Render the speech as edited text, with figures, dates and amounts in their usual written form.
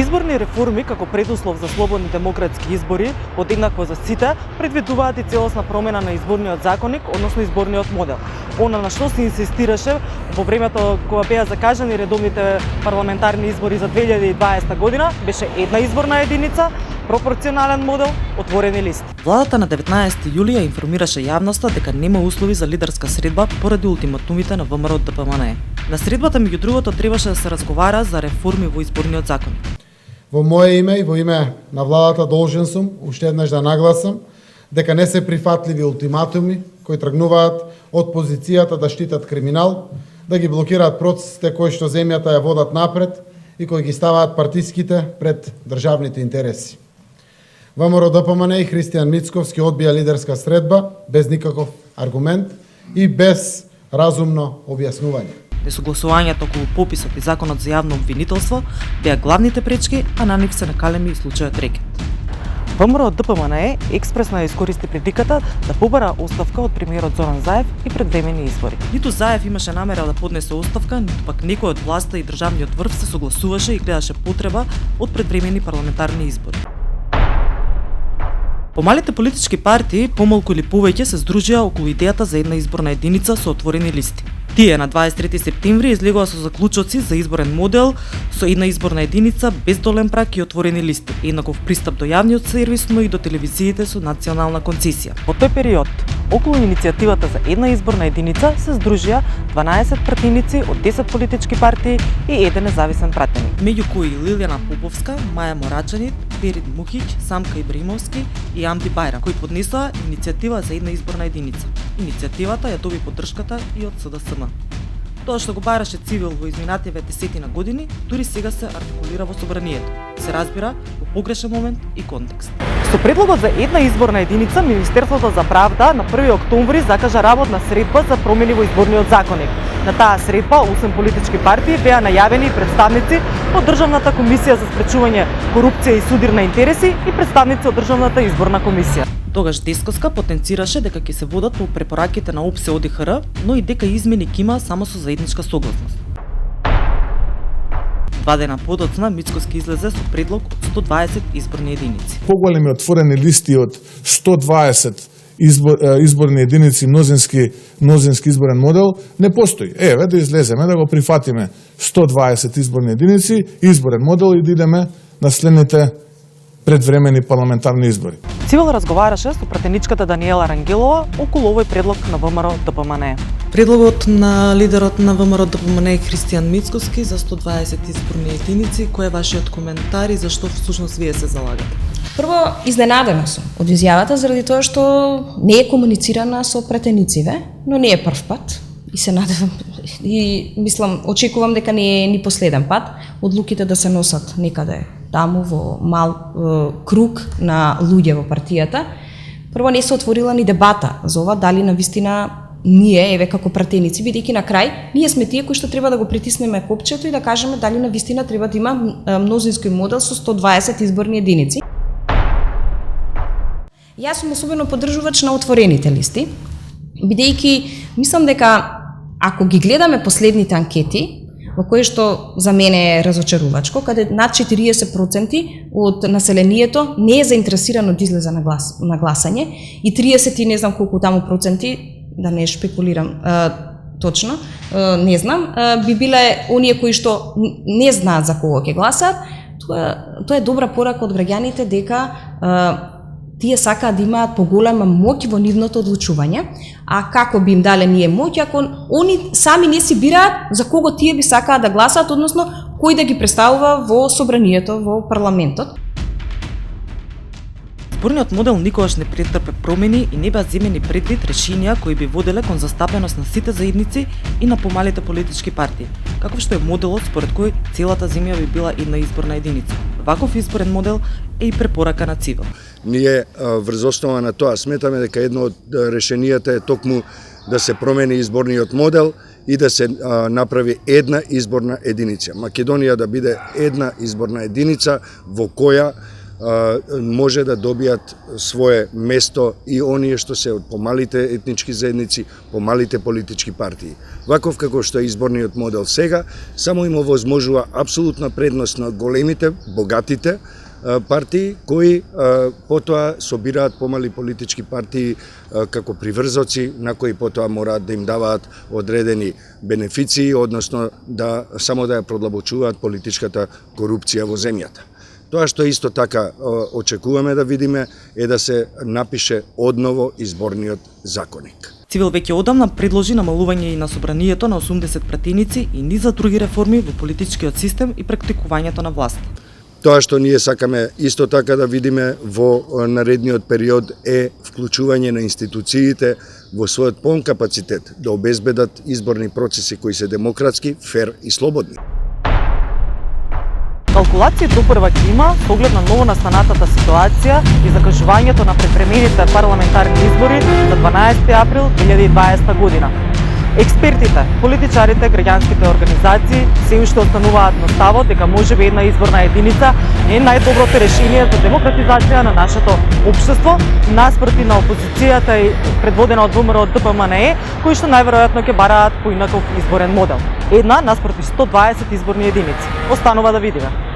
Изборни реформи како предуслов за слободни демократски избори, подеднакво за сите, предвидуваат и целосна промена на изборниот законник, односно изборниот модел. Она на што се инсистираше во времето кога беа закажани редовните парламентарни избори за 2020 година, беше една изборна единица, пропорционален модел, отворени листи. Владата на 19 јули ја информираше јавноста дека нема услови за лидерска средба поради ултиматумите на ВМРО ДПМНЕ. На средбата меѓу другото требаше да се разговара за реформи во изборниот закон. Во мое име и во име на владата должен сум уште еднаш да нагласам дека не се прифатливи ултиматуми кои тргнуваат од позицијата да штитат криминал, да ги блокираат процесите кои што земјата ја водат напред и кои ги ставаат партиските пред државните интереси. ВМРО ДПМНЕ и Христијан Мицковски одбија лидерска средба без никаков аргумент и без разумно објаснување. Несогласувањето околу пописот и законот за јавно обвинителство беа главните пречки, а на нив се накалеми и случајот рекет. ВМРО ДПМНЕ експресно ја искористи приликата да побара оставка од премиерот Зоран Заев и предвремени избори. Ниту Заев имаше намера да поднесе оставка, ниту пак некој од власта и државниот врв се согласуваше и гледаше потреба од предвремени парламентарни избори. Помалите политички партии, помалку или повеќе, се здружија околу идејата за една изборна единица со отворени листи. Тие на 23 септември излегоа со заклучоци за изборен модел со една изборна единица без долен праг и отворени листи, еднаков пристап до јавниот сервис, но и до телевизиите со национална концесија. Во тој период, околу иницијативата за една изборна единица се здружија 12 пратеници од 10 политички партии и еден независен пратеник, меѓу кои Лилјана Поповска, Маја Морачанит, Перид Мухиќ, Самка Ибраимовски и Амди Бајрам, кои поднесоа иницијатива за една изборна единица. Иницијативата ја доби поддршката и од СДСМ. Тоа што го бараше цивил во изминативе десетина години, дури сега се артикулира во собранието. Се разбира во погрешен момент и контекст. Со предлогот за една изборна единица, Министерството за правда на 1 октомври закажа работна средба за промени во изборниот законник. На таа средба 8 политички партии беа најавени и представници од Државната комисија за спречување корупција и судир на интереси и представници од Државната изборна комисија. Тогаш Десковска потенцираше дека ќе се водат по препораките на ОПСЕ ОДИХР, но и дека измени ќе има само со заедничка согласност. 2 дена подоцна Мицковски излезе со предлог од 120 изборни единици. Поголеми отворени листи од 120 изборни единици мнозински изборен модел не постои. Еве да излеземе да го прифатиме 120 изборни единици, изборен модел и да идеме на следните предвремени парламентарни избори. Цивил разговараше со пратеничката Даниела Рангелова околу овој предлог на ВМРО ДПМНЕ. Предлогот на лидерот на ВМРО ДПМНЕ Христијан Мицковски за 120 изборни единици, кој е вашиот коментар и зашто всушност вие се залагате? Прво, изненадена сум од изјавата заради тоа што не е комуницирана со пратенициве, но не е прв пат и се надевам и мислам, очекувам дека не е ни последен пат одлуките да се носат некаде таму во мал круг на луѓе во партијата. Прво не се отворила ни дебата за ова дали навистина ние, еве како пратеници, бидејќи на крај, ние сме тие кои што треба да го притиснеме копчето и да кажеме дали навистина треба да има мнозински модел со 120 изборни единици. Јас сум особено поддржувач на отворените листи, бидејќи мислам дека ако ги гледаме последните анкети, во кои што за мене е разочарувачко, каде над 40% од населението не е заинтересирано да излезе на гласање и 30 и не знам колку таму проценти, да не шпекулирам точно, не знам, би биле оние кои што не знаат за кого ќе гласаат. Тоа е добра порака од граѓаните дека тие сакаат да имаат поголема моќ во нивното одлучување, а како би им дале ние моќ ако они сами не си бираат за кого тие би сакаат да гласаат, односно кој да ги представува во собранието, во парламентот. Изборниот модел никогаш не претрпе промени и не беа земени предвид решенија кои би воделе кон застапеност на сите заедници и на помалите политички партии, каков што е моделот според кој целата земја би била една изборна единица. Ваков изборен модел е и препорака на цивил. Ние врз основа на тоа сметаме дека едно од решенијата е токму да се промени изборниот модел и да се направи една изборна единица. Македонија да биде една изборна единица во која може да добијат свое место и оние што се од помалите етнички заедници, помалите политички партии. Ваков како што е изборниот модел сега, само им овозможува апсолутна предност на големите, богатите партии кои потоа собираат помали политички партии како приврзоци на кои потоа мораат да им даваат одредени бенефиции, односно да само да ја продлабочуваат политичката корупција во земјата. Тоа што исто така очекуваме да видиме е да се напише одново изборниот законник. Цивил веќе одамна предложи намалување и на собранието на 80 пратеници и низ за други реформи во политичкиот систем и практикувањето на власт. Тоа што ние сакаме исто така да видиме во наредниот период е вклучување на институциите во својот полн капацитет да обезбедат изборни процеси кои се демократски, фер и слободни. Калкулација допрва ќе има со оглед на новонастанатата ситуација и закажувањето на препремените парламентарни избори за 12 април 2020 година. Експертите, политичарите, граѓанските организации се уште остануваат на ставот дека можеби една изборна единица не е најдоброто решение за демократизација на нашето општество, наспроти на опозицијата и предводена од ВМРО ДПМНЕ, кои што најверојатно ќе бараат поинаков изборен модел. Една наспроти 120 изборни единици. Останува да видиме.